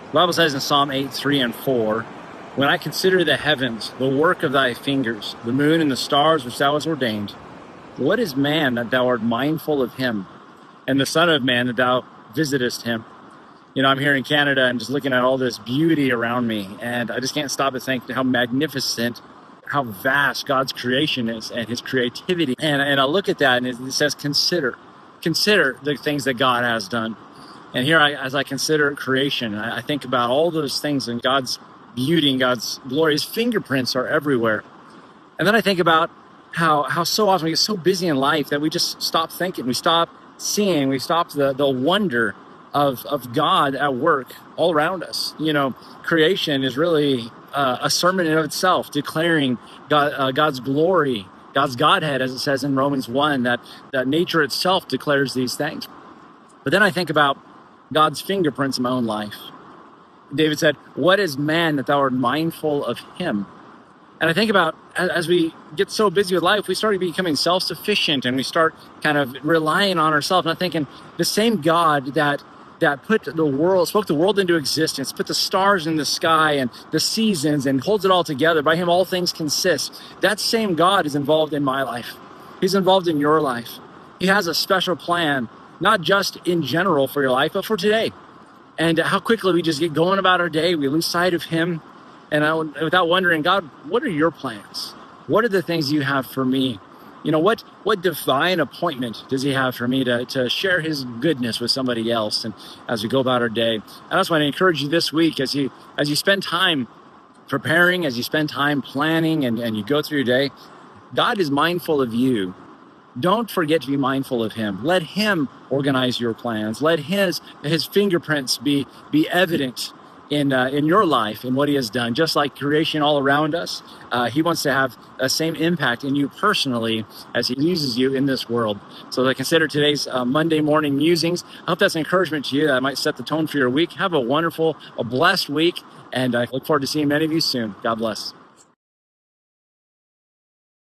The Bible says in Psalm 8, 3 and 4, when I consider the heavens, the work of thy fingers, the moon and the stars which thou hast ordained, what is man that thou art mindful of him, and the son of man that thou visitest him? You know, I'm here in Canada and just looking at all this beauty around me, and I just can't stop to think how magnificent, how vast God's creation is and his creativity. And I look at that and it says, consider the things that God has done. And here, as I consider creation, I think about all those things and God's beauty and God's glory. His fingerprints are everywhere. And then I think about how so often we get so busy in life that we just stop thinking, we stop seeing, we stop the wonder of God at work all around us. You know, creation is really a sermon in of itself, declaring God's glory, God's Godhead, as it says in Romans 1, that nature itself declares these things. But then I think about God's fingerprints in my own life. David said, what is man that thou art mindful of him? And I think about, as we get so busy with life, we start becoming self-sufficient and we start kind of relying on ourselves. And I'm thinking, the same God that spoke the world into existence, put the stars in the sky and the seasons and holds it all together, by him all things consist. That same God is involved in my life. He's involved in your life. He has a special plan, not just in general for your life, but for today. And how quickly we just get going about our day, we lose sight of him. And without wondering, God, what are your plans? What are the things you have for me? You know, what divine appointment does he have for me to share his goodness with somebody else? And as we go about our day, I just want to encourage you this week, as you spend time preparing, as you spend time planning and you go through your day, God is mindful of you. Don't forget to be mindful of him. Let him organize your plans. Let his fingerprints be evident in your life and what he has done. Just like creation all around us, he wants to have the same impact in you personally as he uses you in this world. So I consider today's Monday morning musings. I hope that's an encouragement to you. That might set the tone for your week. Have a blessed week, and I look forward to seeing many of you soon. God bless.